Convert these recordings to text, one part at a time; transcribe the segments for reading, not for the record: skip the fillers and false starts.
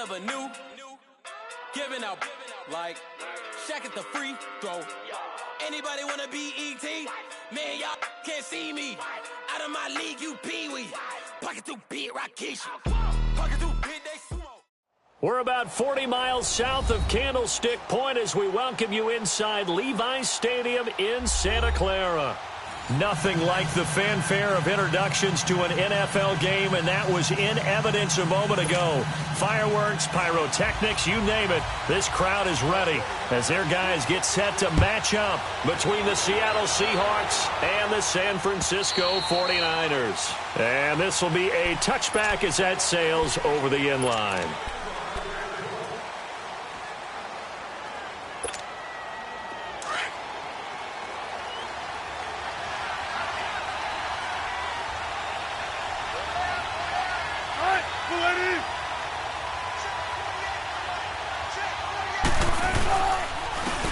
of a new, giving out like Shaq at the free throw. Anybody wanna be ET? Man, y'all can't see me. Out of my league, you pee-wee. Pocket through beat Rakish. Pocket through beat they sumo. We're about 40 miles south of Candlestick Point as we welcome you inside Levi's Stadium in Santa Clara. Nothing like the fanfare of introductions to an NFL game, and that was in evidence a moment ago. Fireworks, pyrotechnics, you name it. This crowd is ready as their guys get set to match up between the Seattle Seahawks and the San Francisco 49ers. And this will be a touchback as that sails over the end line.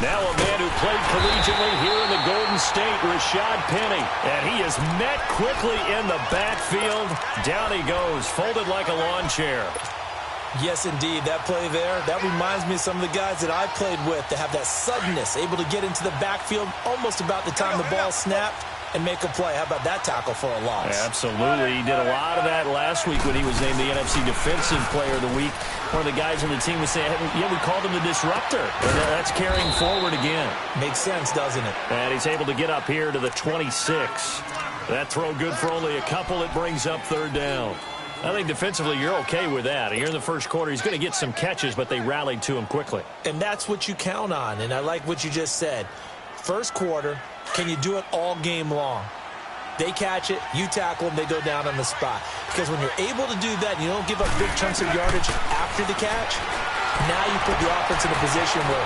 Now a man who played collegiately here in the Golden State, Rashad Penny. And he is met quickly in the backfield. Down he goes, folded like a lawn chair. Yes, indeed. That play there, that reminds me of some of the guys that I played with that have that suddenness, able to get into the backfield almost about the time the ball snapped and make a play. How about that tackle for a loss? Absolutely. He did a lot of that last week when he was named the NFC Defensive Player of the Week. One of the guys on the team was saying, yeah, we called him the disruptor. And that's carrying forward again. Makes sense, doesn't it? And he's able to get up here to the 26. That throw good for only a couple. It brings up third down. I think defensively you're okay with that. Here in the first quarter, he's going to get some catches, but they rallied to him quickly. And that's what you count on, and I like what you just said. First quarter, can you do it all game long? They catch it, you tackle them, they go down on the spot. Because when you're able to do that and you don't give up big chunks of yardage after the catch, now you put the offense in a position where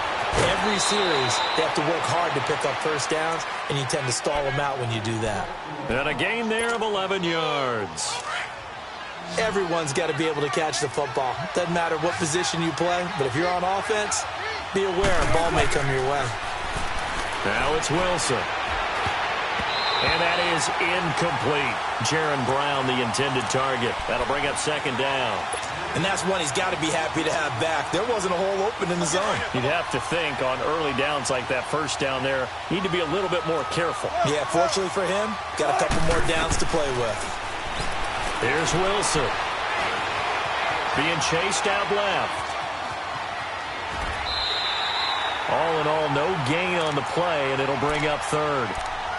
every series they have to work hard to pick up first downs, and you tend to stall them out when you do that. And a gain there of 11 yards. Everyone's got to be able to catch the football. Doesn't matter what position you play, but if you're on offense, be aware a ball may come your way. Now it's Wilson. And that is incomplete. Jaron Brown, the intended target. That'll bring up second down. And that's one he's got to be happy to have back. There wasn't a hole open in the zone. You'd have to think on early downs like that first down there, need to be a little bit more careful. Yeah, fortunately for him, got a couple more downs to play with. Here's Wilson. Being chased out left. All in all, no gain on the play, and it'll bring up third.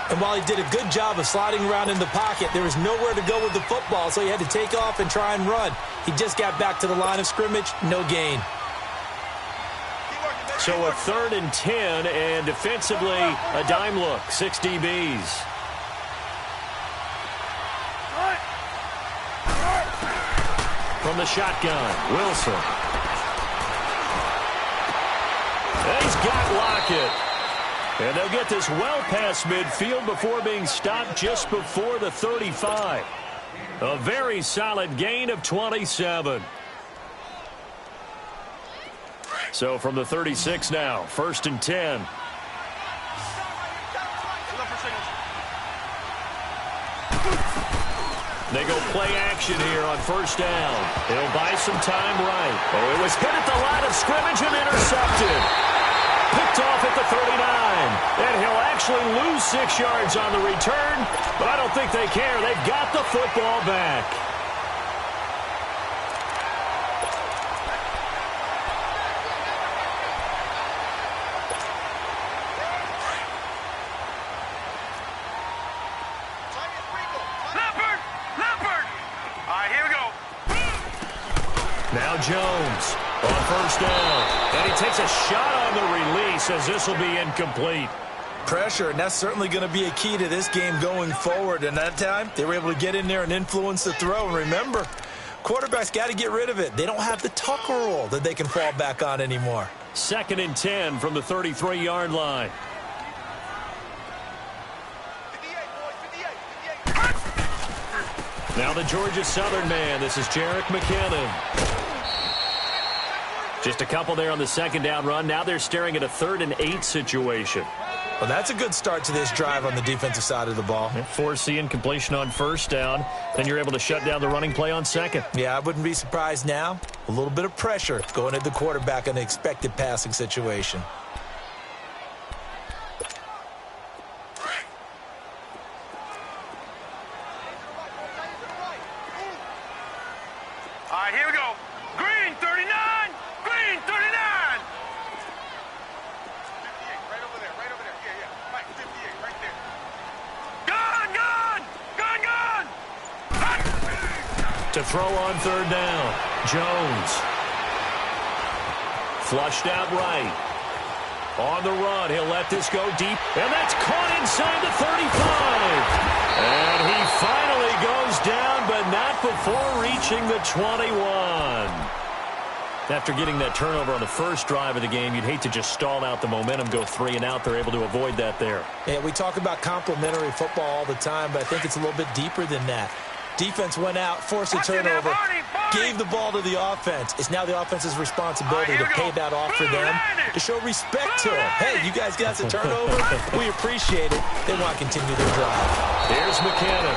And while he did a good job of sliding around in the pocket, there was nowhere to go with the football, so he had to take off and try and run. He just got back to the line of scrimmage, no gain. So a 3rd and 10, and defensively, a dime look, 6 DBs. From the shotgun, Wilson. And he's got Lockett. And they'll get this well past midfield before being stopped just before the 35. A very solid gain of 27. So from the 36 now, 1st and 10. They go play action here on first down. They'll buy some time right. Oh, it was hit at the line of scrimmage and intercepted. Picked off at the 39. And he'll actually lose 6 yards on the return, but I don't think they care. They've got the football back. Now Jones on first down. And he takes a shot on the release as this will be incomplete. Pressure, and that's certainly going to be a key to this game going forward. And that time, they were able to get in there and influence the throw. And remember, quarterbacks got to get rid of it. They don't have the Tucker rule that they can fall back on anymore. 2nd and 10 from the 33-yard line. Now the Georgia Southern man. This is Jerick McKinnon. Just a couple there on the 2nd down run. Now they're staring at a 3rd and 8 situation. Well, that's a good start to this drive on the defensive side of the ball. Forcing completion on first down. Then you're able to shut down the running play on second. Yeah, I wouldn't be surprised now. A little bit of pressure going at the quarterback in the expected passing situation. All right, here we go. Green 39! Green 39! 58, right over there, right over there. Yeah. Right, 58, right there. Gun! To throw on third down. Jones. Flushed out right. On the run, he'll let this go deep, and that's caught inside the 35. And he finally goes down, but not before reaching the 21. After getting that turnover on the first drive of the game, you'd hate to just stall out the momentum, go 3 and out. They're able to avoid that there. Yeah, we talk about complementary football all the time, but I think it's a little bit deeper than that. Defense went out, forced a turnover, gave the ball to the offense. It's now the offense's responsibility to pay that off for them, to show respect to them. Hey, you guys got the turnover. We appreciate it. They want to continue their drive. Here's McKinnon.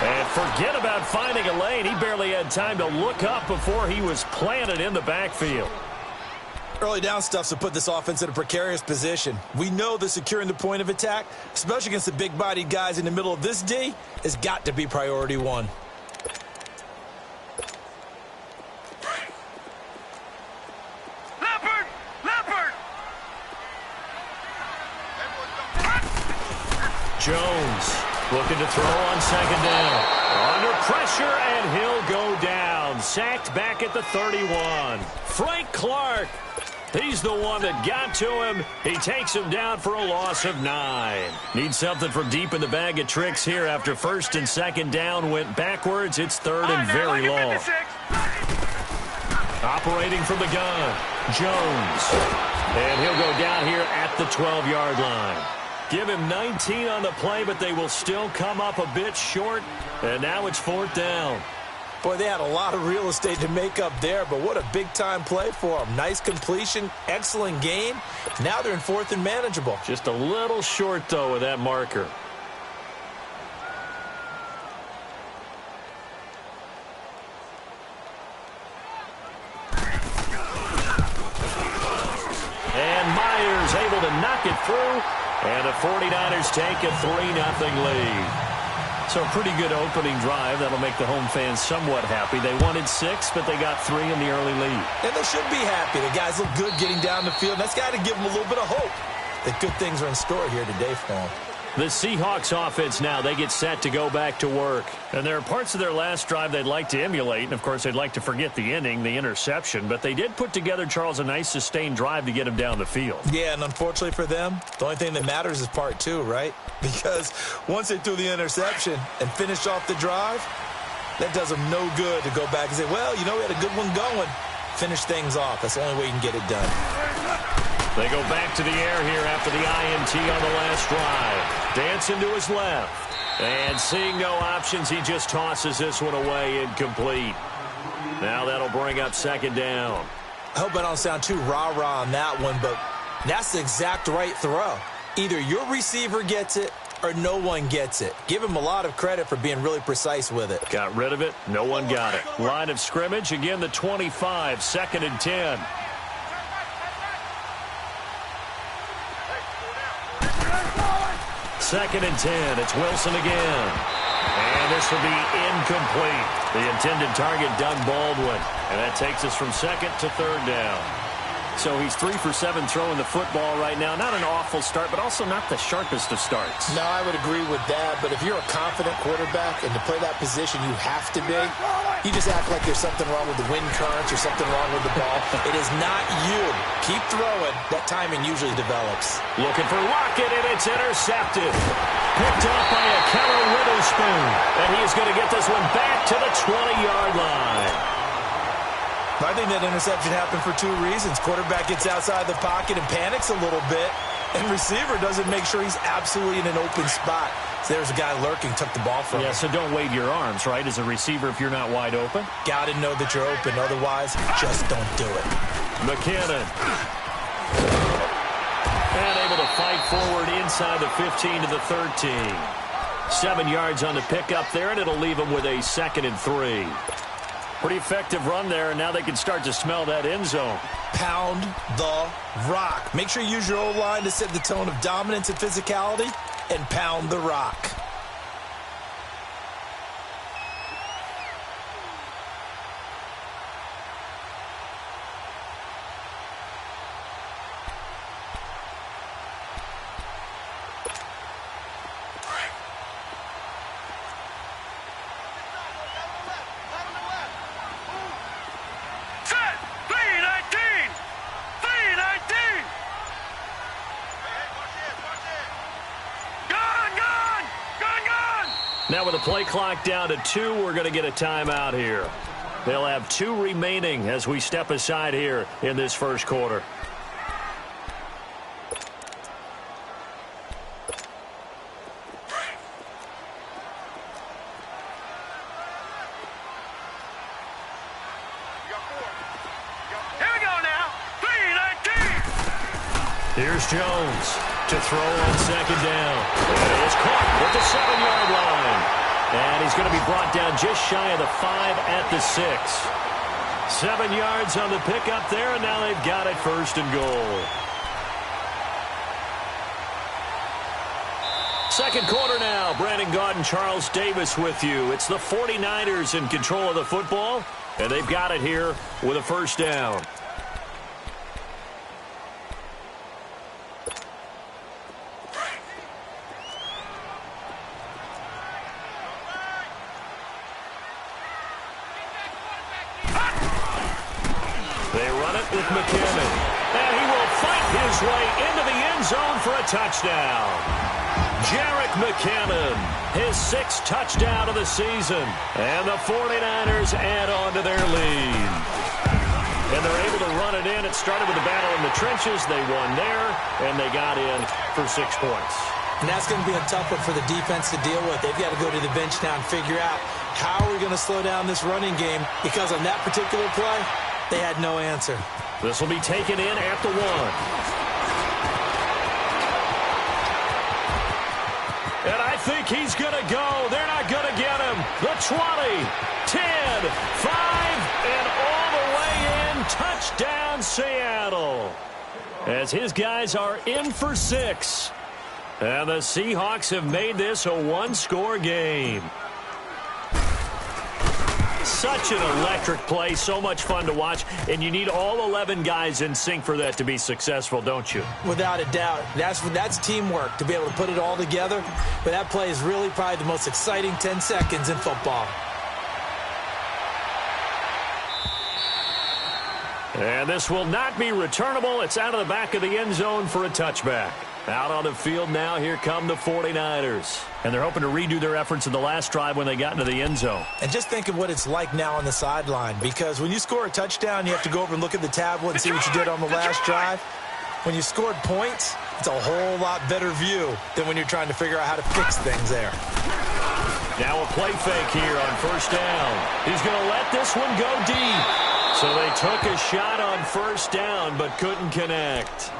And forget about finding a lane. He barely had time to look up before he was planted in the backfield. Early down stuff's to put this offense in a precarious position. We know that securing the point of attack, especially against the big-bodied guys in the middle of this D, has got to be priority one. Leopard! Jones looking to throw on second down. Under pressure, and he'll go down. Sacked back at the 31. Frank Clark. He's the one that got to him. He takes him down for a loss of 9. Needs something from deep in the bag of tricks here after first and second down went backwards. It's third and very long. Operating from the gun, Jones. And he'll go down here at the 12-yard line. Give him 19 on the play, but they will still come up a bit short. And now it's fourth down. Boy, they had a lot of real estate to make up there, but what a big-time play for them. Nice completion, excellent game. Now they're in fourth and manageable. Just a little short, though, with that marker. And Myers able to knock it through, and the 49ers take a 3-0 lead. So a pretty good opening drive. That'll make the home fans somewhat happy. They wanted 6, but they got 3 in the early lead. And they should be happy. The guys look good getting down the field. That's got to give them a little bit of hope that good things are in store here today for them. The Seahawks offense now, they get set to go back to work. And there are parts of their last drive they'd like to emulate. And, of course, they'd like to forget the inning, the interception. But they did put together, Charles, a nice sustained drive to get him down the field. Yeah, and unfortunately for them, the only thing that matters is part 2, right? Because once they threw the interception and finished off the drive, that does them no good to go back and say, well, you know, we had a good one going. Finish things off. That's the only way you can get it done. They go back to the air here after the INT on the last drive. Dancing to his left. And seeing no options, he just tosses this one away incomplete. Now that'll bring up second down. I hope I don't sound too rah-rah on that one, but that's the exact right throw. Either your receiver gets it or no one gets it. Give him a lot of credit for being really precise with it. Got rid of it. No one got it. Line of scrimmage, again the 25, 2nd and 10. Second and 10. It's Wilson again. And this will be incomplete. The intended target, Doug Baldwin. And that takes us from second to third down. So he's 3 for 7 throwing the football right now. Not an awful start, but also not the sharpest of starts. No, I would agree with that. But if you're a confident quarterback and to play that position you have to be, you just act like there's something wrong with the wind currents or something wrong with the ball. It is not you. Keep throwing. That timing usually develops. Looking for Lockett, and it's intercepted. Picked off by a Keller Witherspoon. And he is going to get this one back to the 20-yard line. I think that interception happened for 2 reasons. Quarterback gets outside the pocket and panics a little bit, and receiver doesn't make sure he's absolutely in an open spot. So there's a guy lurking, took the ball from him. Yeah, so don't wave your arms, right, as a receiver if you're not wide open? Got to know that you're open. Otherwise, just don't do it. McKinnon. And able to fight forward inside the 15 to the 13. 7 yards on the pickup there, and it'll leave them with a 2nd and 3. Pretty effective run there, and now they can start to smell that end zone. Pound the rock. Make sure you use your O-line to set the tone of dominance and physicality, and pound the rock. Now with the play clock down to 2, we're going to get a timeout here. They'll have 2 remaining as we step aside here in this first quarter. Here we go now. 3-19. Here's Jones to throw on 2nd down. And it's caught at the 7-yard line. And he's going to be brought down just shy of the 5 at the 6. 7 yards on the pickup there, and now they've got it 1st and goal. Second quarter now. Brandon Gaudin, Charles Davis with you. It's the 49ers in control of the football, and they've got it here with a 1st down. They run it with McKinnon. And he will fight his way into the end zone for a touchdown. Jerick McKinnon, his 6th touchdown of the season. And the 49ers add on to their lead. And they're able to run it in. It started with the battle in the trenches. They won there, and they got in for 6 points. And that's going to be a tough one for the defense to deal with. They've got to go to the bench now and figure out how are we going to slow down this running game, because on that particular play, they had no answer. This will be taken in at the 1. And I think he's going to go. They're not going to get him. The 20, 10, 5, and all the way in. Touchdown, Seattle. As his guys are in for 6. And the Seahawks have made this a 1-score game. Such an electric play, so much fun to watch, and you need all 11 guys in sync for that to be successful, don't you? Without a doubt. That's teamwork, to be able to put it all together. But that play is really probably the most exciting 10 seconds in football. And this will not be returnable. It's out of the back of the end zone for a touchback. Out on the field now, here come the 49ers. And they're hoping to redo their efforts in the last drive when they got into the end zone. And just think of what it's like now on the sideline, because when you score a touchdown, you have to go over and look at the tablet and see what you did on the last drive. When you scored points, it's a whole lot better view than when you're trying to figure out how to fix things there. Now a play fake here on 1st down. He's going to let this one go deep. So they took a shot on 1st down but couldn't connect.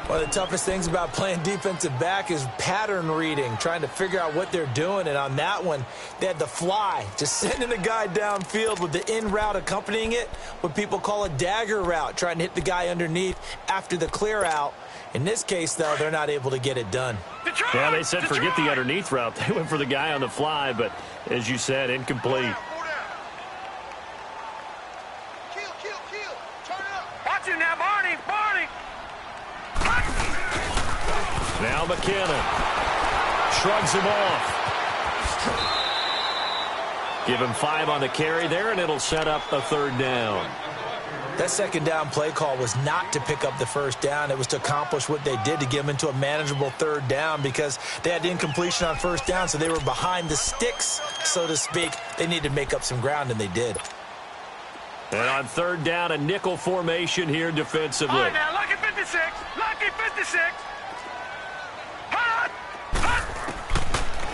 One of the toughest things about playing defensive back is pattern reading, trying to figure out what they're doing. And on that one, they had the fly, just sending a guy downfield with the in route accompanying it, what people call a dagger route, trying to hit the guy underneath after the clear out. In this case, though, they're not able to get it done. Yeah, they said forget the underneath route. They went for the guy on the fly, but as you said, incomplete. Watch him now, Barney. Now McKinnon shrugs him off. Give him 5 on the carry there, and it'll set up a 3rd down. That 2nd down play call was not to pick up the 1st down. It was to accomplish what they did, to get them into a manageable 3rd down, because they had incompletion on 1st down, so they were behind the sticks, so to speak. They needed to make up some ground, and they did. And on 3rd down, a nickel formation here defensively. All right, now, lucky 56. Lucky 56.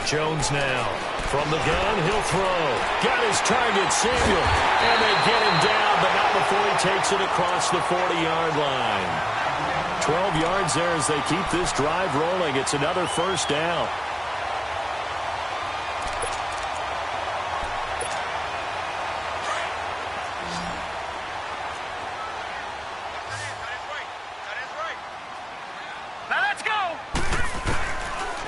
Jones now from the gun. He'll throw. Got his target, Samuel. And they get him down, but not before he takes it across the 40-yard line. 12 yards there as they keep this drive rolling. It's another first down.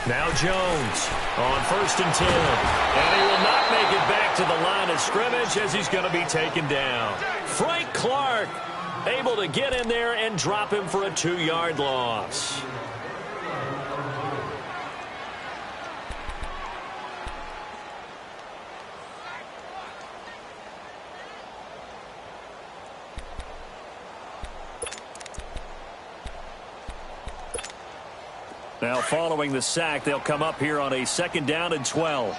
Now Jones on 1st and 10. And he will not make it back to the line of scrimmage as he's going to be taken down. Frank Clark able to get in there and drop him for a 2-yard loss. Now following the sack, they'll come up here on a 2nd down and 12.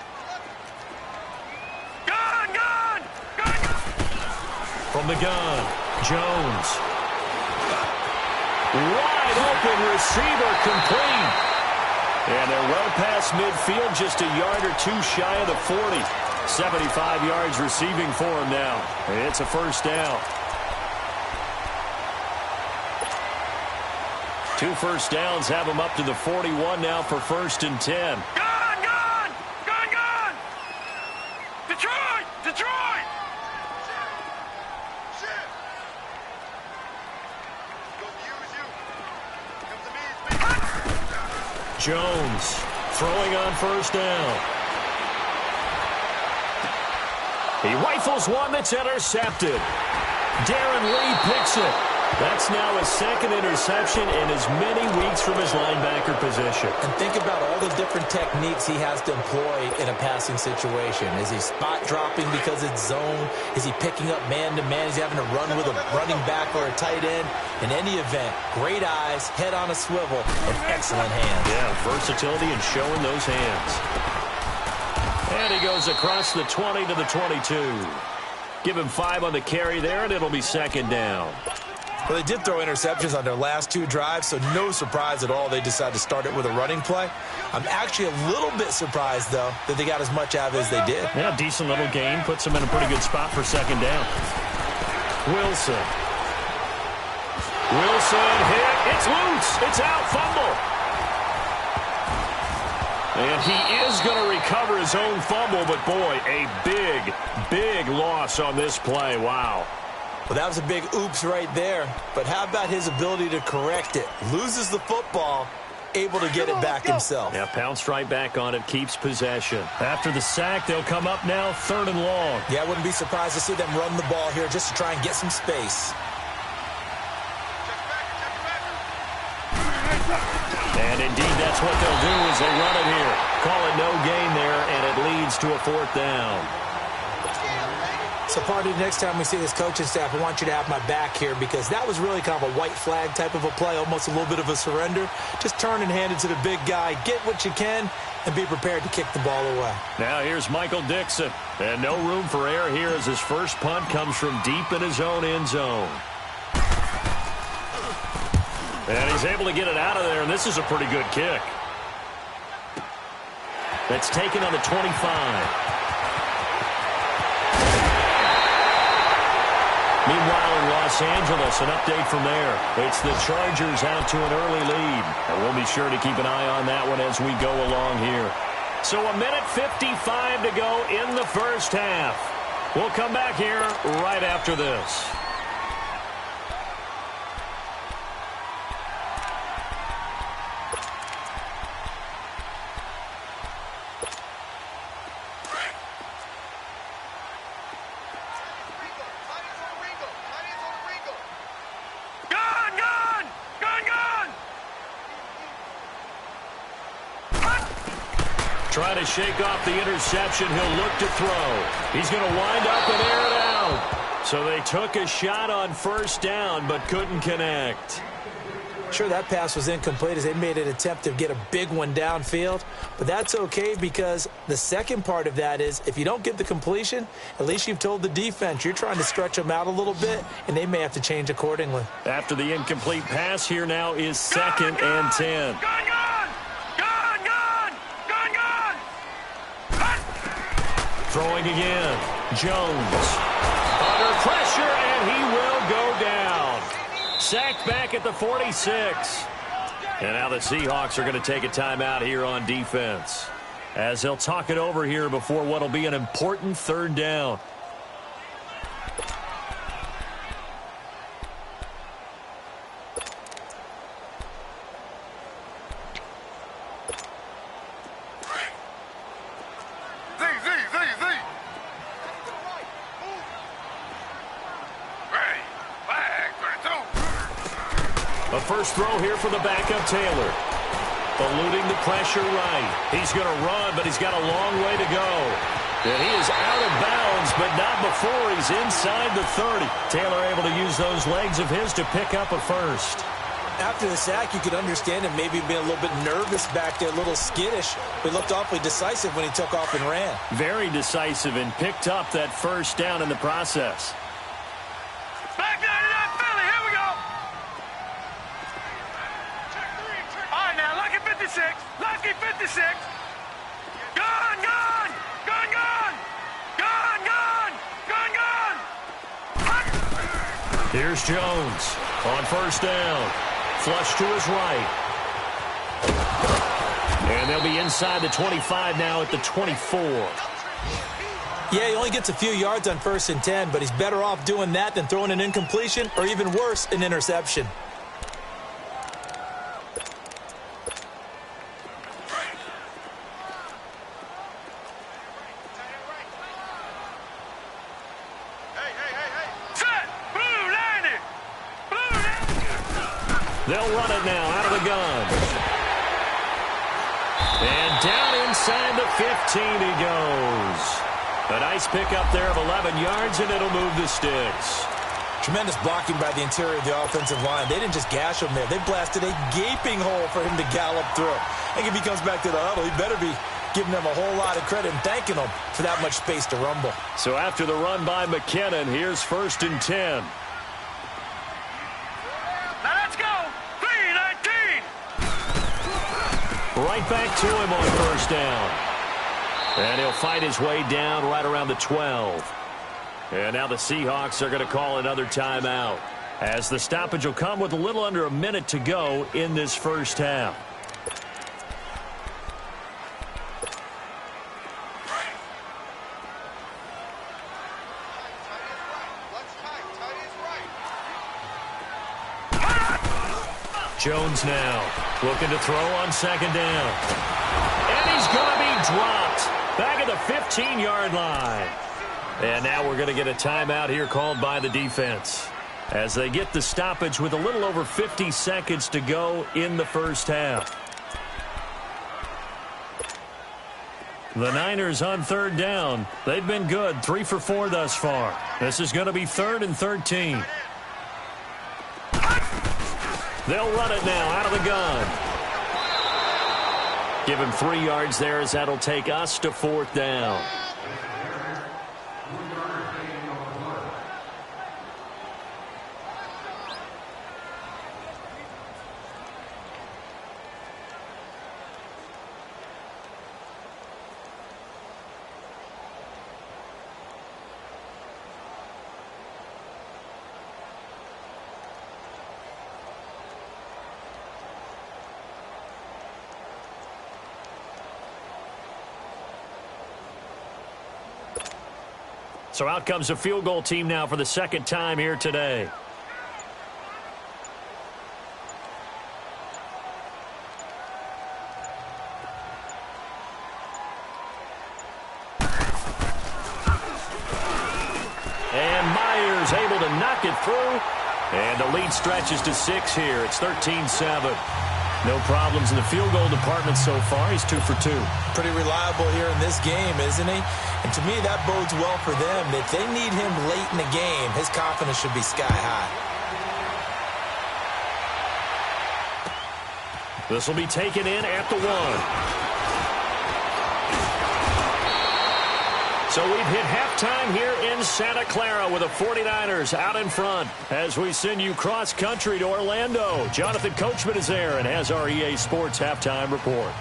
Gun! From the gun, Jones. Wide open receiver complete. And they're well past midfield, just a yard or two shy of the 40. 75 yards receiving for him now. It's a first down. 2 first downs have him up to the 41 now for 1st and 10. Gun! Detroit! Jones throwing on 1st down. He rifles one that's intercepted. Darren Lee picks it. That's now his 2nd interception in as many weeks from his linebacker position. And think about all the different techniques he has to employ in a passing situation. Is he spot dropping because it's zone? Is he picking up man-to-man? Is he having to run with a running back or a tight end? In any event, great eyes, head on a swivel, and excellent hands. Yeah, versatility and showing those hands. And he goes across the 20 to the 22. Give him 5 on the carry there, and it'll be 2nd down. Well, they did throw interceptions on their last 2 drives, so no surprise at all they decided to start it with a running play. I'm actually a little bit surprised, though, that they got as much out of it as they did. Yeah, decent little gain. Puts them in a pretty good spot for 2nd down. Wilson hit. It's loose. It's out. Fumble. And he is going to recover his own fumble, but, boy, a big loss on this play. Wow. Well, that was a big oops right there. But how about his ability to correct it? Loses the football, able to get it back himself. Yeah, pounced right back on it, keeps possession. After the sack, they'll come up now 3rd and long. Yeah, I wouldn't be surprised to see them run the ball here just to try and get some space. And indeed, that's what they'll do as they run it here. Call it no gain there, and it leads to a 4th down. So, Party, next time we see this coaching staff, I want you to have my back here because that was really kind of a white flag type of a play, almost a little bit of a surrender. Just turn and hand it to the big guy, get what you can, and be prepared to kick the ball away. Now here's Michael Dixon. And no room for error here as his first punt comes from deep in his own end zone. And he's able to get it out of there, and this is a pretty good kick. That's taken on the 25. Meanwhile, in Los Angeles, an update from there. It's the Chargers out to an early lead. And we'll be sure to keep an eye on that one as we go along here. So 1:55 to go in the first half. We'll come back here right after this. Trying to shake off the interception. He'll look to throw. He's going to wind up and air it out. So they took a shot on 1st down, but couldn't connect. Sure, that pass was incomplete as they made an attempt to get a big one downfield. But that's okay because the second part of that is if you don't get the completion, at least you've told the defense you're trying to stretch them out a little bit, and they may have to change accordingly. After the incomplete pass, here now is 2nd and 10. Throwing again. Jones. Under pressure, and he will go down. Sacked back at the 46. And now the Seahawks are going to take a timeout here on defense, as they'll talk it over here before what will be an important third down. A first throw here for the backup Taylor. Eluding the pressure right. He's going to run, but he's got a long way to go. And he is out of bounds, but not before he's inside the 30. Taylor able to use those legs of his to pick up a first. After the sack, you could understand him maybe being a little bit nervous back there, a little skittish. But he looked awfully decisive when he took off and ran. Very decisive and picked up that first down in the process. Back down to that Philly. Here we go. All right, now, lucky 56. Lucky 56. Gone, gone. Gone, gone. Gone, gone. Gone, gone. Here's Jones on first down. Flush to his right. And they'll be inside the 25 now at the 24. Yeah, he only gets a few yards on 1st and 10, but he's better off doing that than throwing an incompletion or even worse, an interception. They'll run it now out of the gun. And down inside the 15 he goes. A nice pickup there of 11 yards, and it'll move the sticks. Tremendous blocking by the interior of the offensive line. They didn't just gash him there. They blasted a gaping hole for him to gallop through. I think if he comes back to the huddle, he better be giving them a whole lot of credit and thanking them for that much space to rumble. So after the run by McKinnon, here's 1st and 10. Right back to him on first down. And he'll fight his way down right around the 12. And now the Seahawks are going to call another timeout, as the stoppage will come with a little under a minute to go in this first half. Jones now looking to throw on 2nd down. And he's going to be dropped back at the 15-yard line. And now we're going to get a timeout here called by the defense, as they get the stoppage with a little over 50 seconds to go in the first half. The Niners on 3rd down. They've been good, 3 for 4 thus far. This is going to be 3rd and 13. They'll run it now out of the gun. Give him 3 yards there, as that'll take us to 4th down. So out comes a field goal team now for the 2nd time here today. And Myers able to knock it through. And the lead stretches to 6 here. It's 13-7. No problems in the field goal department so far. He's 2 for 2. Pretty reliable here in this game, isn't he? And to me, that bodes well for them. If they need him late in the game, his confidence should be sky high. This will be taken in at the 1. So we've hit halftime here in Santa Clara with the 49ers out in front as we send you cross-country to Orlando. Jonathan Coachman is there and has our EA Sports halftime report.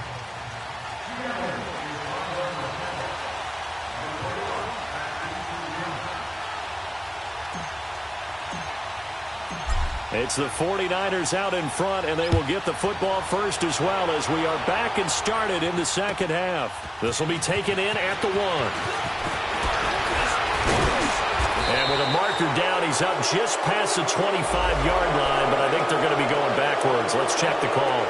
It's the 49ers out in front, and they will get the football first as well as we are back and started in the second half. This will be taken in at the 1. And with a marker down, he's up just past the 25-yard line, but I think they're going to be going backwards. Let's check the call.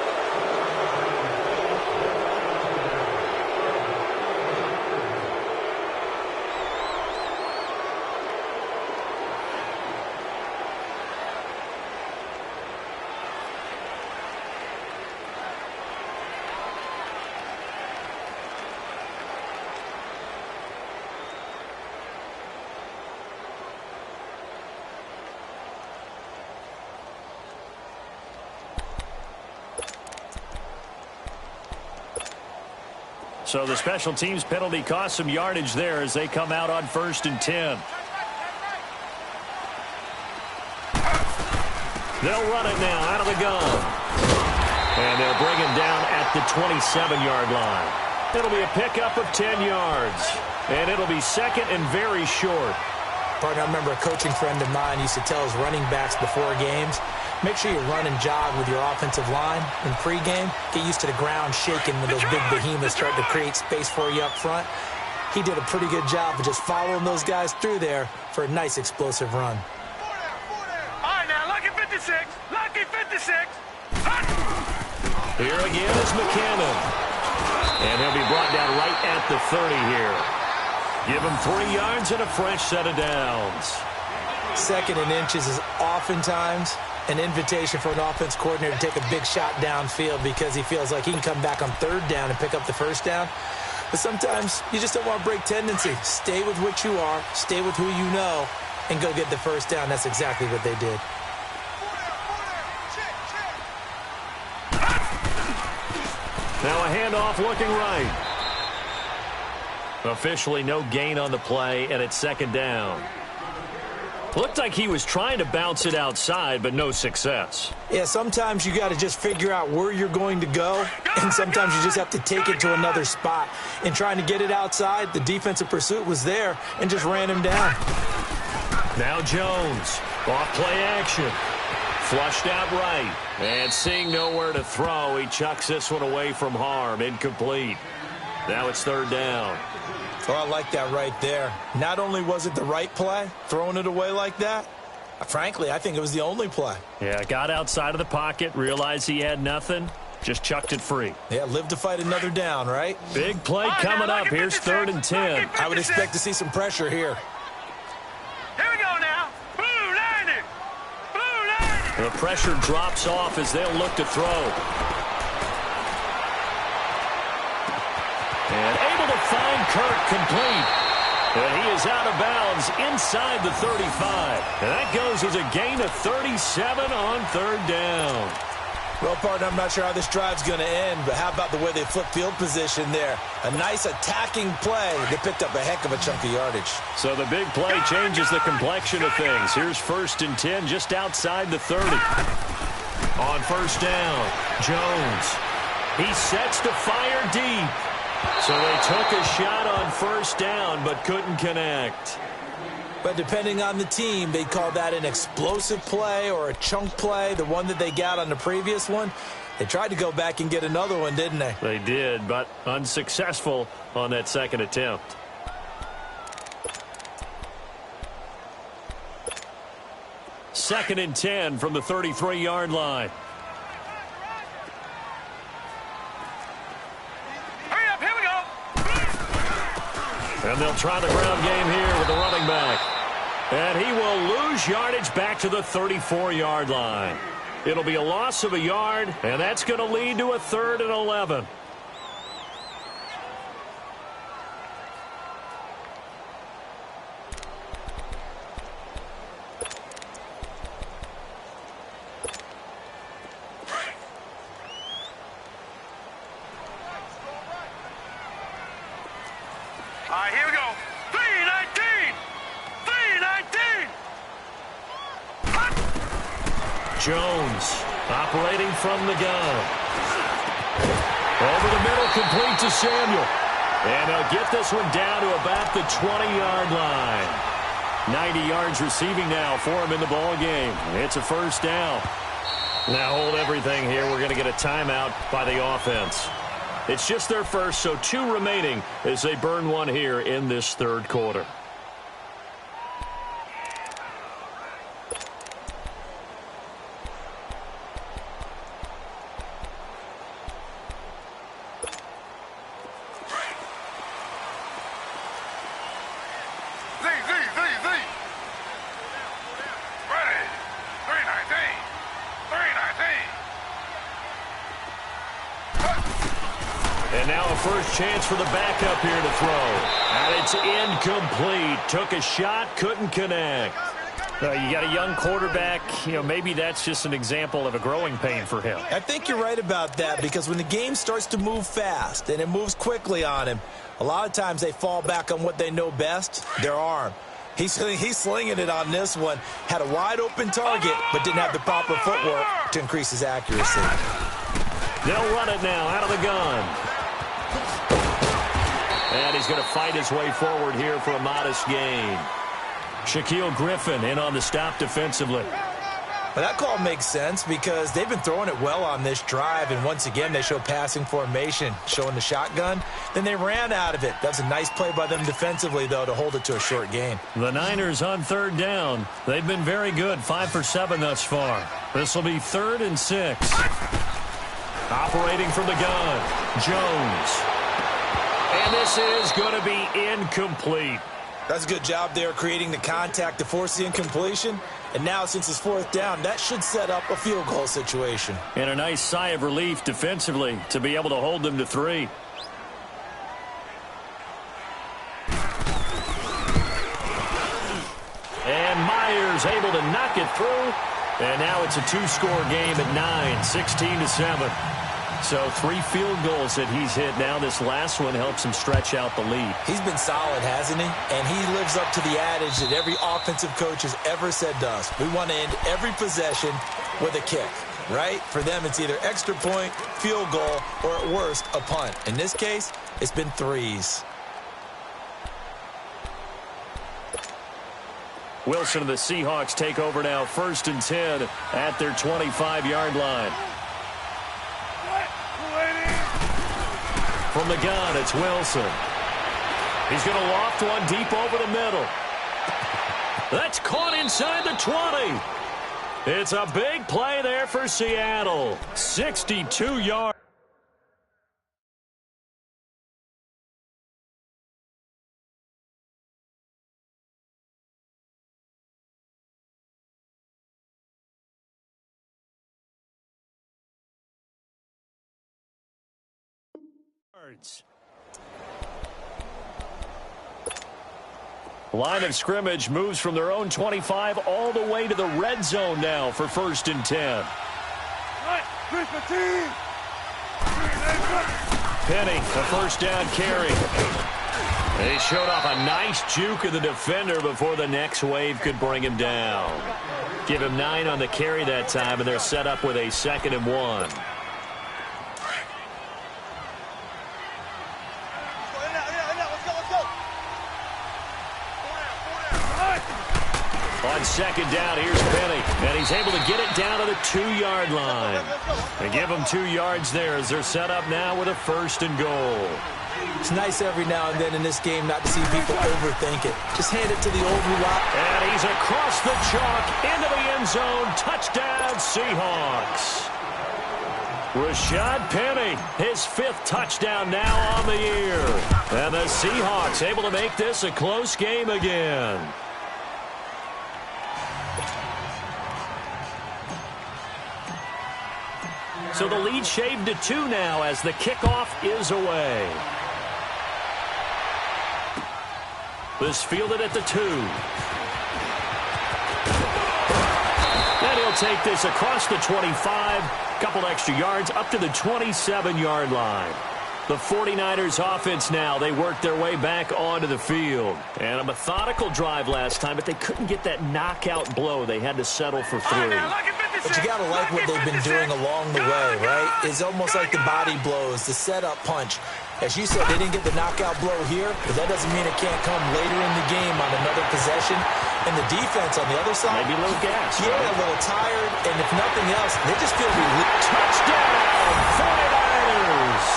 So the special teams penalty cost some yardage there as they come out on 1st and 10. They'll run it now out of the gun. And they'll bring him down at the 27-yard line. It'll be a pickup of 10 yards. And it'll be second and very short. Partner, I remember a coaching friend of mine used to tell his running backs before games, make sure you run and jog with your offensive line in pregame. Get used to the ground shaking when those big behemoths start to create space for you up front. He did a pretty good job of just following those guys through there for a nice explosive run. All right, now, lucky 56. Lucky 56. Here again is McCannon. And he'll be brought down right at the 30 here. Give him 3 yards and a fresh set of downs. 2nd and inches is oftentimes an invitation for an offense coordinator to take a big shot downfield because he feels like he can come back on 3rd down and pick up the 1st down. But sometimes you just don't want to break tendency. Stay with what you are, stay with who you know, and go get the 1st down. That's exactly what they did. Now a handoff looking right. Officially no gain on the play, and it's 2nd down. Looked like he was trying to bounce it outside, but no success. Yeah, sometimes you got to just figure out where you're going to go, and sometimes you just have to take it to another spot. In trying to get it outside, the defensive pursuit was there and just ran him down. Now Jones, off play action. Flushed out right, and seeing nowhere to throw, he chucks this one away from harm, incomplete. Now it's 3rd down. Oh, I like that right there. Not only was it the right play, throwing it away like that, frankly, I think it was the only play. Yeah, got outside of the pocket, realized he had nothing, just chucked it free. Yeah, live to fight another down, right? Big play coming up. Here's 3rd and 10. I would expect to see some pressure here. Here we go now. Blue 90. Blue 90. The pressure drops off as they'll look to throw. And able to find Kirk complete. And he is out of bounds inside the 35. And that goes as a gain of 37 on 3rd down. Well, partner, I'm not sure how this drive's going to end, but how about the way they flip field position there? A nice attacking play. They picked up a heck of a chunk of yardage. So the big play changes the complexion of things. Here's 1st and 10 just outside the 30. On 1st down, Jones. He sets to fire deep. So they took a shot on 1st down, but couldn't connect. But depending on the team, they'd call that an explosive play or a chunk play, the one that they got on the previous one. They tried to go back and get another one, didn't they? They did, but unsuccessful on that 2nd attempt. Second and 10 from the 33-yard line. And they'll try the ground game here with the running back. And he will lose yardage back to the 34-yard line. It'll be a loss of a yard, and that's going to lead to a 3rd and 11. All right, here we go. 319. 319. Jones operating from the gun. Over the middle, complete to Samuel. And he'll get this one down to about the 20-yard line. 90 yards receiving now for him in the ball game. It's a first down. Now hold everything here. We're going to get a timeout by the offense. It's just their first, so 2 remaining as they burn one here in this third quarter. And now a first chance for the backup here to throw. And it's incomplete. Took a shot, couldn't connect. You got a young quarterback. Maybe that's just an example of a growing pain for him. I think you're right about that, because when the game starts to move fast and it moves quickly on him, a lot of times they fall back on what they know best, their arm. He's slinging it on this one. Had a wide open target, but didn't have the proper footwork to increase his accuracy. They'll run it now out of the gun. And he's going to fight his way forward here for a modest gain. Shaquille Griffin in on the stop defensively. Well, that call makes sense because they've been throwing it well on this drive, and once again they show passing formation, showing the shotgun. Then they ran out of it. That's a nice play by them defensively, though, to hold it to a short gain. The Niners on third down. They've been very good, 5 for 7 thus far. This will be 3rd and 6. Operating from the gun, Jones. And this is going to be incomplete. That's a good job there creating the contact to force the incompletion. And now, since it's 4th down, that should set up a field goal situation. And a nice sigh of relief defensively to be able to hold them to 3. And Myers able to knock it through. And now it's a 2-score game at 9, 16-7. So 3 field goals that he's hit now. This last one helps him stretch out the lead. He's been solid, hasn't he? And he lives up to the adage that every offensive coach has ever said to us. We want to end every possession with a kick, right? For them, it's either extra point, field goal, or at worst, a punt. In this case, it's been 3s. Wilson and the Seahawks take over now, 1st and 10 at their 25-yard line. From the gun, it's Wilson. He's going to loft one deep over the middle. That's caught inside the 20. It's a big play there for Seattle. 62 yards. Line of scrimmage moves from their own 25 all the way to the red zone now for 1st and 10. Penny, a first down carry. They showed off a nice juke of the defender before the next wave could bring him down. Give him 9 on the carry that time, and they're set up with a 2nd and 1. On 2nd down, here's Penny, and he's able to get it down to the 2-yard line. They give him 2 yards there as they're set up now with a 1st and goal. It's nice every now and then in this game not to see people overthink it. Just hand it to the old route. And he's across the chalk into the end zone. Touchdown, Seahawks. Rashad Penny, his 5th touchdown now on the year. And the Seahawks able to make this a close game again. So the lead shaved to 2 now as the kickoff is away. This fielded at the 2. And he'll take this across the 25, couple extra yards up to the 27-yard line. The 49ers offense now, they worked their way back onto the field. And a methodical drive last time, but they couldn't get that knockout blow. They had to settle for 3. But you got to like what they've been doing along the way, right? It's almost like the body blows, the setup punch. As you said, they didn't get the knockout blow here, but that doesn't mean it can't come later in the game on another possession. And the defense on the other side, maybe a little gas. Yeah, a little tired. And if nothing else, they just feel relieved. Touchdown, 49ers.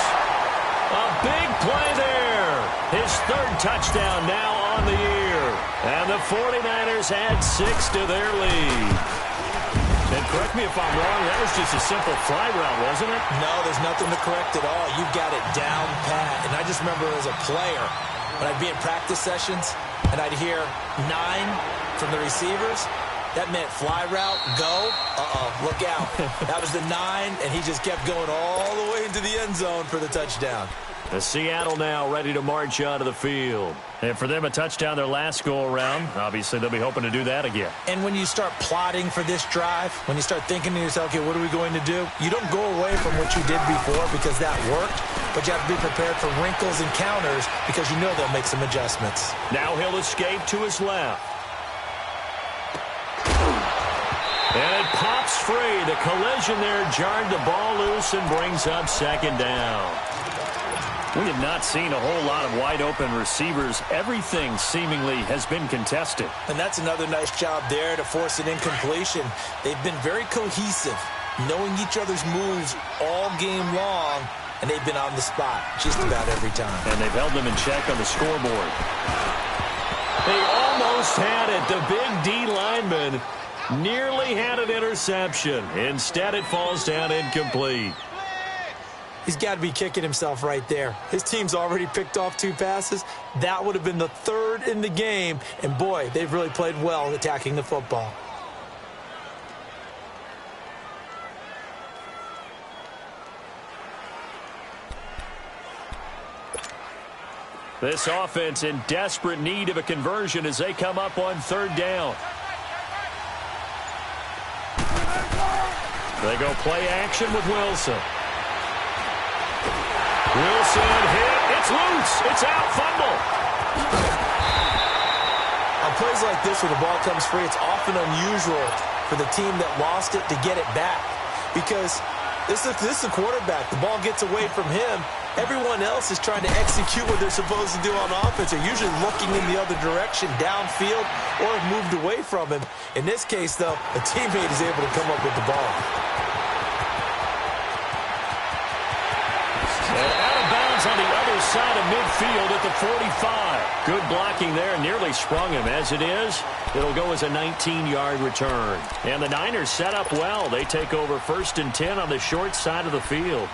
A big play there. His third touchdown now on the year. And the 49ers add 6 to their lead. And correct me if I'm wrong, that was just a simple fly route, wasn't it? No, there's nothing to correct at all. You've got it down pat. And I just remember as a player, when I'd be in practice sessions, and I'd hear 9 from the receivers, that meant fly route, go, look out. That was the 9, and he just kept going all the way into the end zone for the touchdown. The Seattle now ready to march onto the field. And for them, a touchdown their last go-around. Obviously, they'll be hoping to do that again. And when you start plotting for this drive, when you start thinking to yourself, okay, what are we going to do? You don't go away from what you did before because that worked, but you have to be prepared for wrinkles and counters because you know they'll make some adjustments. Now he'll escape to his left. And it pops free. The collision there jarred the ball loose and brings up second down. We have not seen a whole lot of wide-open receivers. Everything seemingly has been contested. And that's another nice job there to force an incompletion. They've been very cohesive, knowing each other's moves all game long, and they've been on the spot just about every time. And they've held them in check on the scoreboard. They almost had it. The big D lineman nearly had an interception. Instead, it falls down incomplete. He's got to be kicking himself right there. His team's already picked off 2 passes. That would have been the 3rd in the game. And, boy, they've really played well attacking the football. This offense in desperate need of a conversion as they come up on 3rd down. They go play action with Wilson. Wilson hit. It's loose. It's out. Fumble. On plays like this where the ball comes free, it's often unusual for the team that lost it to get it back because this is a quarterback. The ball gets away from him. Everyone else is trying to execute what they're supposed to do on offense. They're usually looking in the other direction, downfield, or have moved away from him. In this case, though, a teammate is able to come up with the ball. On the other side of midfield at the 45. Good blocking there. Nearly sprung him. As it is, it'll go as a 19-yard return. And the Niners set up well. They take over 1st and 10 on the short side of the field.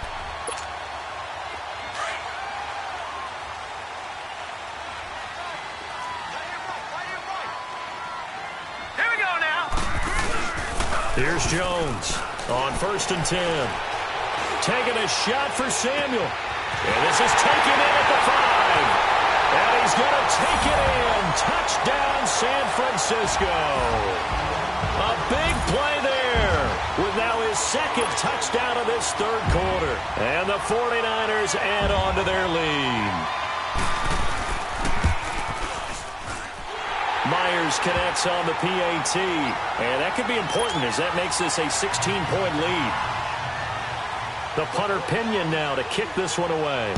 Here we go now. Here's Jones on 1st and 10. Taking a shot for Samuel. And this is taken in at the 5. And he's going to take it in. Touchdown, San Francisco. A big play there with now his 2nd touchdown of this 3rd quarter. And the 49ers add on to their lead. Myers connects on the PAT. And that could be important as that makes this a 16-point lead. The punter Pinion now to kick this one away.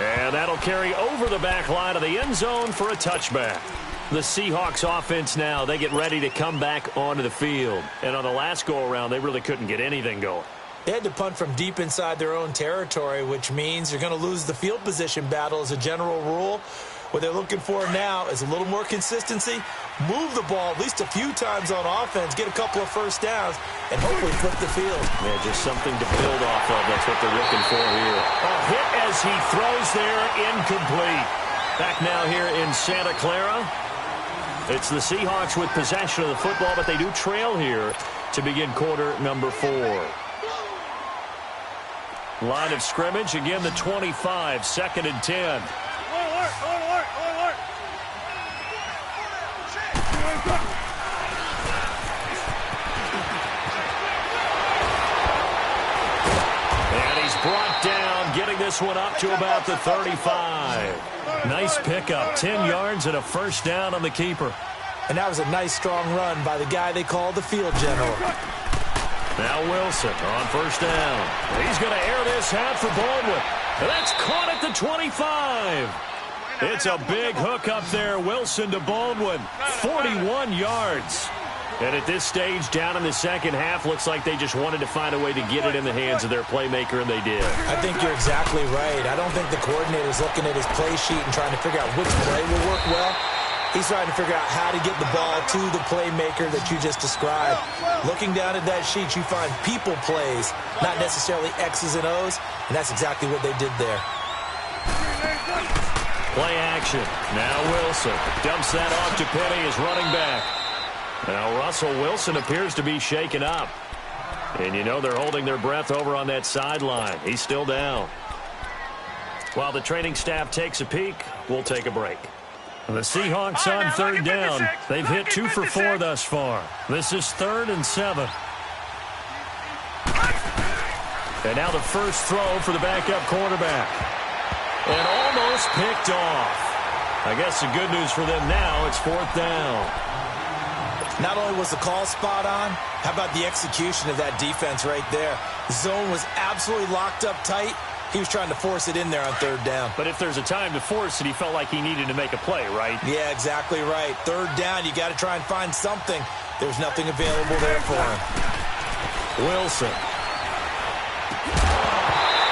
And that'll carry over the back line of the end zone for a touchback. The Seahawks offense now, they get ready to come back onto the field. And on the last go-around, they really couldn't get anything going. They had to punt from deep inside their own territory, which means you're going to lose the field position battle as a general rule. What they're looking for now is a little more consistency, move the ball at least a few times on offense, get a couple of 1st downs, and hopefully flip the field. Yeah, just something to build off of. That's what they're looking for here. A hit as he throws there, incomplete. Back now here in Santa Clara. It's the Seahawks with possession of the football, but they do trail here to begin quarter number 4. Line of scrimmage, again the 25, 2nd and 10. And he's brought down, getting this one up to about the 35. Nice pickup, 10 yards and a 1st down on the keeper. And that was a nice, strong run by the guy they call the field general. Now Wilson on 1st down. He's going to air this out for Baldwin. That's caught at the 25. It's a big hook up there. Wilson to Baldwin. 41 yards. And at this stage, down in the second half, looks like they just wanted to find a way to get it in the hands of their playmaker, and they did. I think you're exactly right. I don't think the coordinator's looking at his play sheet and trying to figure out which play will work well. He's trying to figure out how to get the ball to the playmaker that you just described. Looking down at that sheet, you find people plays, not necessarily X's and O's, and that's exactly what they did there. Play action. Now Wilson dumps that off to Penny as running back. Now Russell Wilson appears to be shaken up. And you know they're holding their breath over on that sideline. He's still down. While the training staff takes a peek, we'll take a break. The Seahawks on third down. They've hit 2 for 4 thus far. This is 3rd and 7. And now the first throw for the backup quarterback. And almost picked off. I guess the good news for them now, it's 4th down. Not only was the call spot on, how about the execution of that defense right there? The zone was absolutely locked up tight. He was trying to force it in there on 3rd down. But if there's a time to force it, he felt like he needed to make a play, right? Yeah, exactly right. 3rd down, you got to try and find something. There's nothing available there for him. Wilson.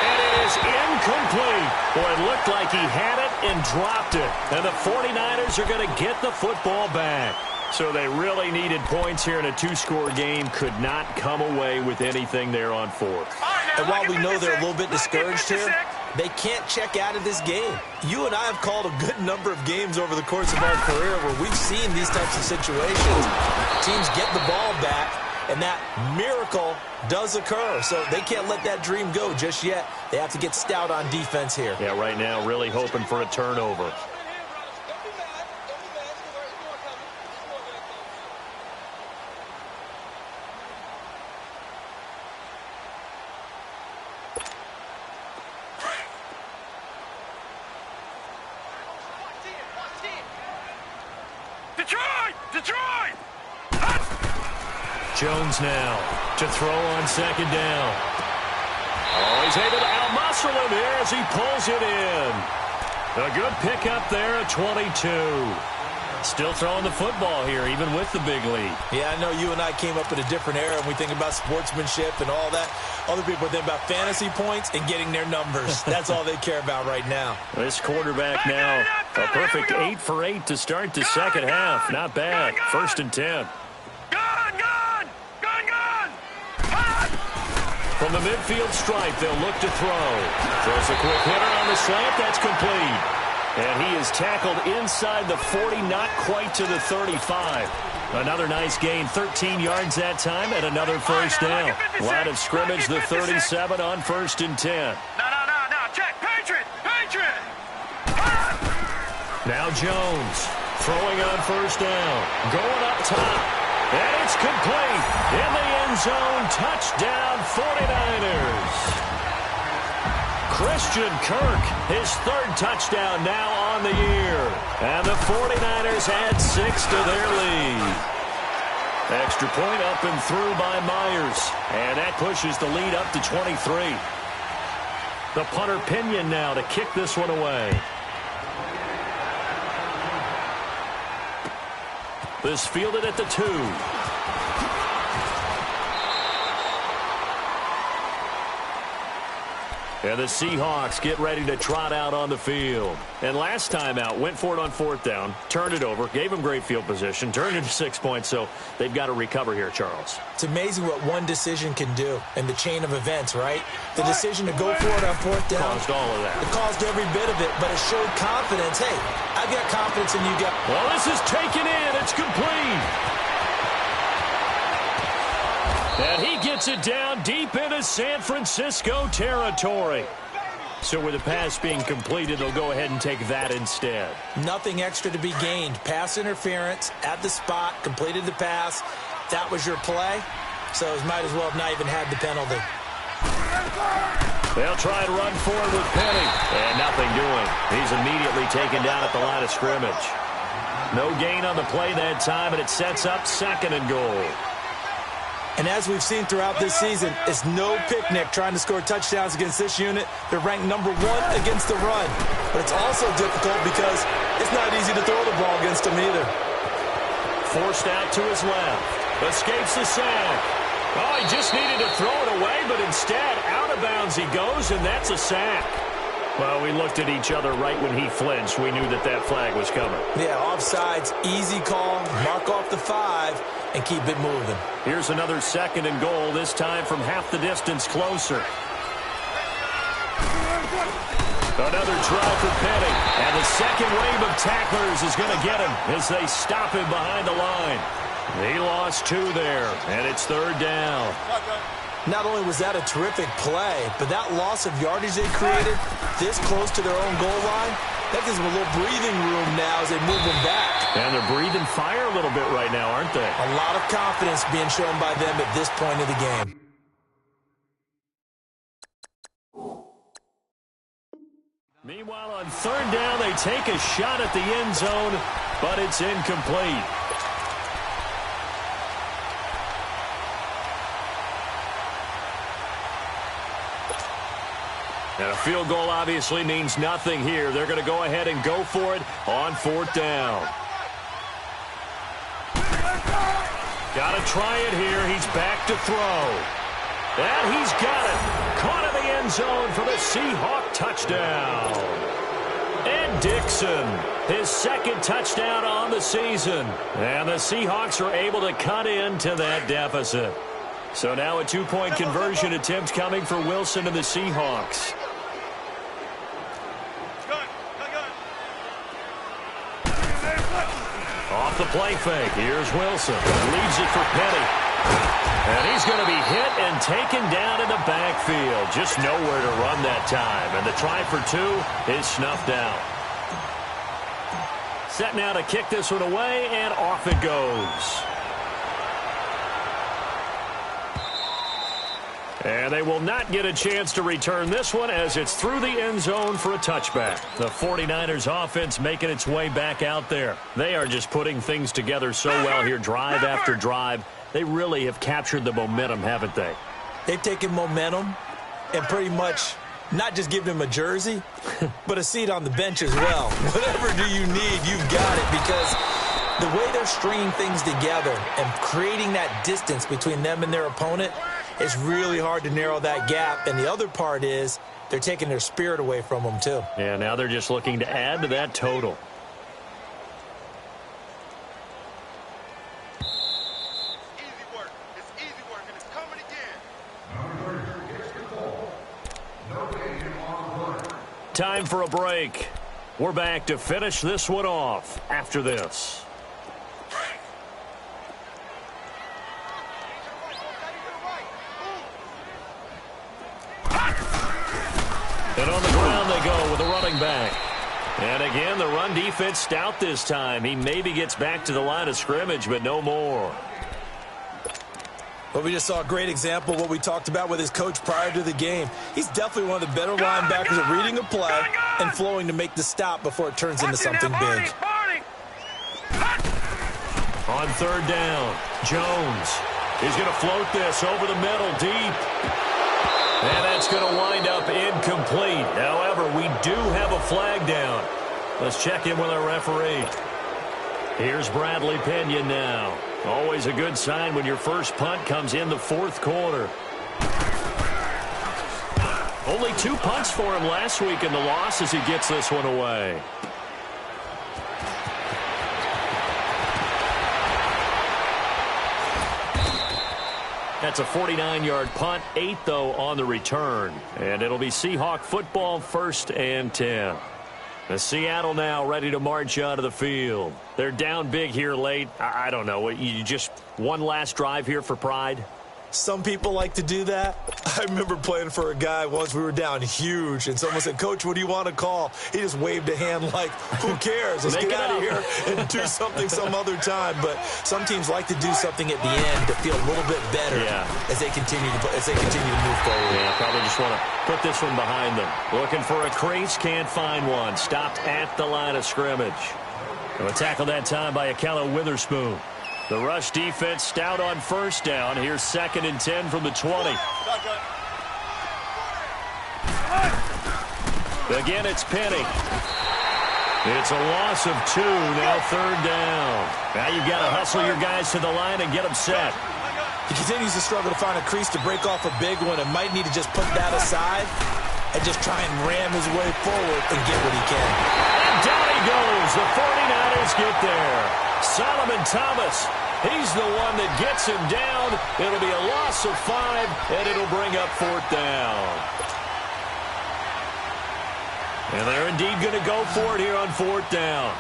And it is incomplete. Boy, it looked like he had it and dropped it. And the 49ers are going to get the football back. So they really needed points here in a 2-score game. Could not come away with anything there on 4th. And while we know they're a little bit discouraged here, they can't check out of this game. You and I have called a good number of games over the course of our career where we've seen these types of situations. Teams get the ball back, and that miracle does occur. So they can't let that dream go just yet. They have to get stout on defense here. Yeah, right now really hoping for a turnover. Jones now to throw on 2nd down. Oh, he's able to outmuscle him here as he pulls it in. A good pickup there at 22. Still throwing the football here, even with the big lead. Yeah, I know you and I came up in a different era, and we think about sportsmanship and all that. Other people think about fantasy points and getting their numbers. That's all they care about right now. This quarterback now, a perfect 8 for 8 to start the second half. Not bad. 1st and 10. From the midfield stripe, they'll look to throw. Throws a quick hitter on the slant. That's complete. And he is tackled inside the 40, not quite to the 35. Another nice gain, 13 yards that time, and another first down. Line of scrimmage, the 37 on 1st and 10. No, check. Patriot. Now Jones throwing on 1st down. Going up top. And it's complete. In the end zone, touchdown 49ers. Christian Kirk, his 3rd touchdown now on the year. And the 49ers add 6 to their lead. Extra point up and through by Myers. And that pushes the lead up to 23. The punter Pinion now to kick this one away. This fielded at the 2. And the Seahawks get ready to trot out on the field. And last time out, went for it on 4th down, turned it over, gave them great field position, turned it to 6 points, so they've got to recover here, Charles. It's amazing what one decision can do in the chain of events, right? The decision to go for it on 4th down. Caused all of that. It caused every bit of it, but it showed confidence. Hey, I got confidence in you guys. Well, this is taken in. It's complete. And he gets it down deep into San Francisco territory. So with the pass being completed, they'll go ahead and take that instead. Nothing extra to be gained. Pass interference at the spot, completed the pass. That was your play. So you might as well have not even had the penalty. They'll try and run forward with Penny. And nothing doing. He's immediately taken down at the line of scrimmage. No gain on the play that time, and it sets up 2nd and goal. And as we've seen throughout this season, it's no picnic trying to score touchdowns against this unit. They're ranked number 1 against the run. But it's also difficult because it's not easy to throw the ball against them either. Forced out to his left. Escapes the sack. Oh, he just needed to throw it away, but instead, out of bounds he goes, and that's a sack. Well, we looked at each other right when he flinched. We knew that that flag was coming. Yeah, offsides, easy call, mark off the 5, and keep it moving. Here's another 2nd and goal, this time from half the distance closer. Another try for Petty. And the second wave of tacklers is going to get him as they stop him behind the line. He lost 2 there, and it's 3rd down. Not only was that a terrific play, but that loss of yardage they created this close to their own goal line, that gives them a little breathing room now as they move them back. And they're breathing fire a little bit right now, aren't they? A lot of confidence being shown by them at this point of the game. Meanwhile, on 3rd down, they take a shot at the end zone, but it's incomplete. And a field goal obviously means nothing here. They're going to go ahead and go for it on 4th down. Got to try it here. He's back to throw. And he's got it. Caught in the end zone for the Seahawk touchdown. And Dixon, his 2nd touchdown on the season. And the Seahawks are able to cut into that deficit. So now a 2-point conversion attempt coming for Wilson and the Seahawks. Off the play fake. Here's Wilson. Leaves it for Petty. And he's going to be hit and taken down in the backfield. Just nowhere to run that time. And the try for 2 is snuffed out. Set now to kick this one away, and off it goes. And they will not get a chance to return this one as it's through the end zone for a touchback. The 49ers offense making its way back out there. They are just putting things together so well here, drive after drive. They really have captured the momentum, haven't they? They've taken momentum and pretty much not just given him a jersey, but a seat on the bench as well. Whatever do you need, you've got it, because the way they're stringing things together and creating that distance between them and their opponent, it's really hard to narrow that gap. And the other part is they're taking their spirit away from them, too. Yeah, now they're just looking to add to that total. Easy work. It's easy work, and it's coming again. Time for a break. We're back to finish this one off after this. And on the ground they go with a running back. And again, the run defense stout this time. He maybe gets back to the line of scrimmage, but no more. Well, we just saw a great example of what we talked about with his coach prior to the game. He's definitely one of the better linebackers at reading a play and flowing to make the stop before it turns into something big. On 3rd down, Jones is going to float this over the middle deep. And that's going to wind up incomplete. However, we do have a flag down. Let's check in with our referee. Here's Bradley Pena now. Always a good sign when your first punt comes in the 4th quarter. Only 2 punts for him last week in the loss as he gets this one away. That's a 49-yard punt, 8 though on the return. And it'll be Seahawk football, 1st and 10. The Seattle now ready to march out of the field. They're down big here late. I don't know. You just one last drive here for pride? Some people like to do that. I remember playing for a guy once. We were down huge, and someone said, "Coach, what do you want to call?" He just waved a hand like, "Who cares? Let's get out of here and do something some other time." But some teams like to do something at the end to feel a little bit better as they continue to move forward. Yeah, probably just want to put this one behind them. Looking for a crease, can't find one. Stopped at the line of scrimmage. A tackle that time by Akello Witherspoon. The rush defense stout on first down. Here's 2nd and 10 from the 20. Again, it's Penny. It's a loss of 2, now 3rd down. Now you've got to hustle your guys to the line and get them set. He continues to struggle to find a crease to break off a big one and might need to just put that aside and just try and ram his way forward and get what he can. And down he goes. The 49ers get there. Solomon Thomas, he's the one that gets him down. It'll be a loss of 5, and it'll bring up 4th down. And they're indeed going to go for it here on 4th down.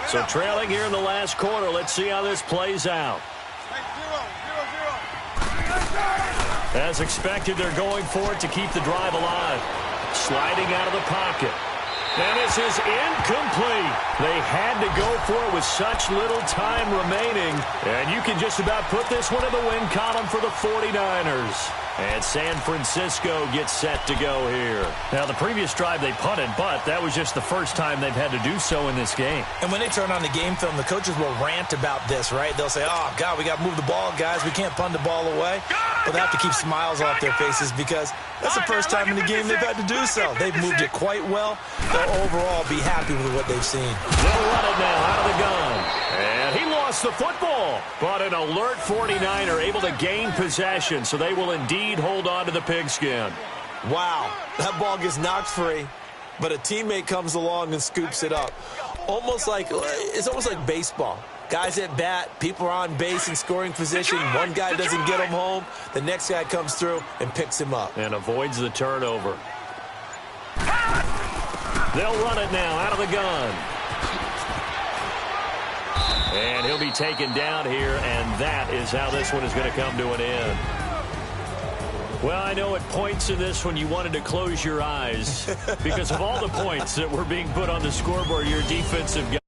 So trailing here in the last quarter. Let's see how this plays out. As expected, they're going for it to keep the drive alive. Sliding out of the pocket. And this is incomplete. They had to go for it with such little time remaining. And you can just about put this one in the win column for the 49ers. And San Francisco gets set to go here. Now, the previous drive they punted, but that was just the first time they've had to do so in this game. And when they turn on the game film, the coaches will rant about this, right? They'll say, oh, God, we got to move the ball, guys. We can't punt the ball away. But they have to keep smiles off their faces because that's the first time in the game they've had to do so. They've moved it quite well. They'll overall be happy with what they've seen. They'll run it now out of the gun. And he lost the football. But an alert 49er able to gain possession, so they will indeed hold on to the pigskin. Wow, that ball gets knocked free, but a teammate comes along and scoops it up. It's almost like baseball. Guys at bat, people are on base in scoring position. One guy doesn't get him home. The next guy comes through and picks him up. And avoids the turnover. They'll run it now out of the gun. And he'll be taken down here, and that is how this one is going to come to an end. Well, I know at points in this one you wanted to close your eyes because of all the points that were being put on the scoreboard, your defensive guys.